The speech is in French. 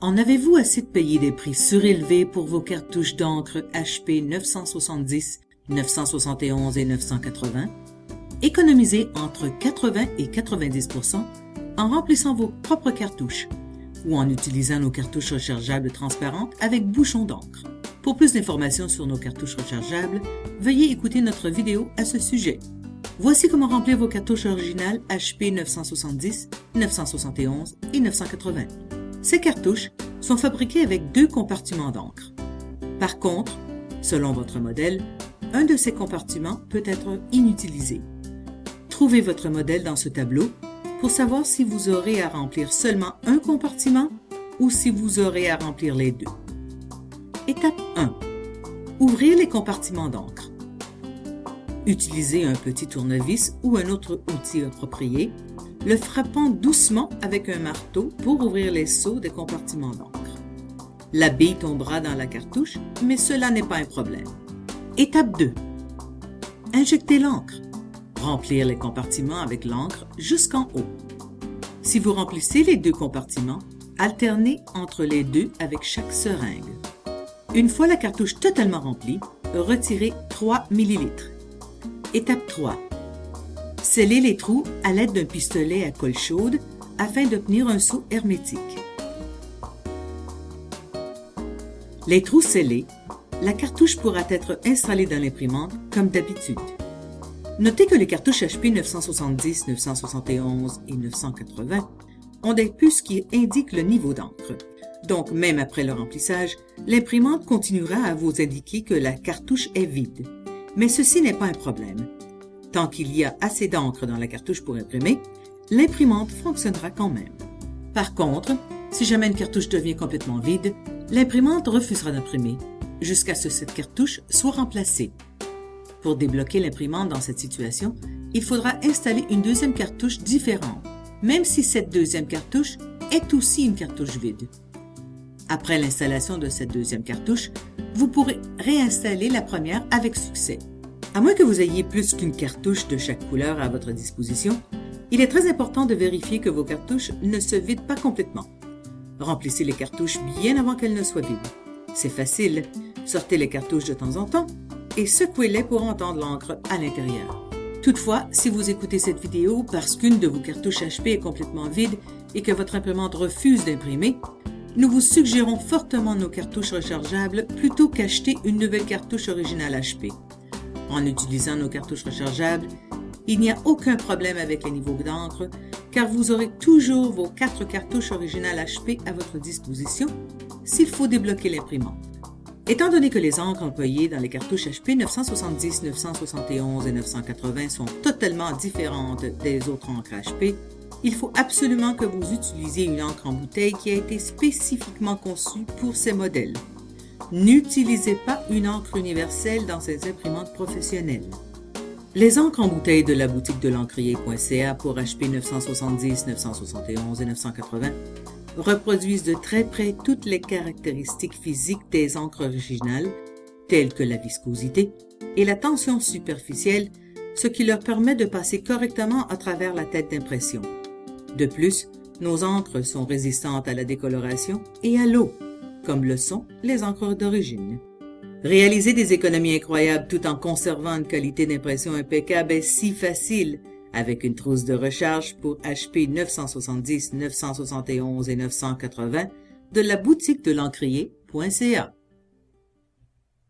En avez-vous assez de payer des prix surélevés pour vos cartouches d'encre HP 970, 971 et 980? Économisez entre 80 et 90% en remplissant vos propres cartouches ou en utilisant nos cartouches rechargeables transparentes avec bouchon d'encre. Pour plus d'informations sur nos cartouches rechargeables, veuillez écouter notre vidéo à ce sujet. Voici comment remplir vos cartouches originales HP 970, 971 et 980. Ces cartouches sont fabriquées avec 2 compartiments d'encre. Par contre, selon votre modèle, un de ces compartiments peut être inutilisé. Trouvez votre modèle dans ce tableau pour savoir si vous aurez à remplir seulement un compartiment ou si vous aurez à remplir les 2. Étape 1. Ouvrir les compartiments d'encre. Utilisez un petit tournevis ou un autre outil approprié, le frappant doucement avec un marteau pour ouvrir les seaux des compartiments d'encre. La bille tombera dans la cartouche, mais cela n'est pas un problème. Étape 2. Injectez l'encre. Remplir les compartiments avec l'encre jusqu'en haut. Si vous remplissez les 2 compartiments, alternez entre les 2 avec chaque seringue. Une fois la cartouche totalement remplie, retirez 3 ml. Étape 3. Scellez les trous à l'aide d'un pistolet à colle chaude afin d'obtenir un seau hermétique. Les trous scellés, la cartouche pourra être installée dans l'imprimante comme d'habitude. Notez que les cartouches HP 970, 971 et 980 ont des puces qui indiquent le niveau d'encre. Donc, même après le remplissage, l'imprimante continuera à vous indiquer que la cartouche est vide. Mais ceci n'est pas un problème. Tant qu'il y a assez d'encre dans la cartouche pour imprimer, l'imprimante fonctionnera quand même. Par contre, si jamais une cartouche devient complètement vide, l'imprimante refusera d'imprimer, jusqu'à ce que cette cartouche soit remplacée. Pour débloquer l'imprimante dans cette situation, il faudra installer une deuxième cartouche différente, même si cette deuxième cartouche est aussi une cartouche vide. Après l'installation de cette deuxième cartouche, vous pourrez réinstaller la première avec succès. À moins que vous ayez plus qu'une cartouche de chaque couleur à votre disposition, il est très important de vérifier que vos cartouches ne se vident pas complètement. Remplissez les cartouches bien avant qu'elles ne soient vides. C'est facile, sortez les cartouches de temps en temps et secouez-les pour entendre l'encre à l'intérieur. Toutefois, si vous écoutez cette vidéo parce qu'une de vos cartouches HP est complètement vide et que votre imprimante refuse d'imprimer, nous vous suggérons fortement nos cartouches rechargeables plutôt qu'acheter une nouvelle cartouche originale HP. En utilisant nos cartouches rechargeables, il n'y a aucun problème avec les niveaux d'encre car vous aurez toujours vos 4 cartouches originales HP à votre disposition s'il faut débloquer l'imprimante. Étant donné que les encres employées dans les cartouches HP 970, 971 et 980 sont totalement différentes des autres encres HP, il faut absolument que vous utilisiez une encre en bouteille qui a été spécifiquement conçue pour ces modèles. N'utilisez pas une encre universelle dans ces imprimantes professionnelles. Les encres en bouteille de la boutique de l'encrier.ca pour HP 970, 971 et 980 reproduisent de très près toutes les caractéristiques physiques des encres originales, telles que la viscosité et la tension superficielle, ce qui leur permet de passer correctement à travers la tête d'impression. De plus, nos encres sont résistantes à la décoloration et à l'eau, comme le sont les encres d'origine. Réaliser des économies incroyables tout en conservant une qualité d'impression impeccable est si facile avec une trousse de recharge pour HP 970, 971 et 980 de la boutique de l'encrier.ca.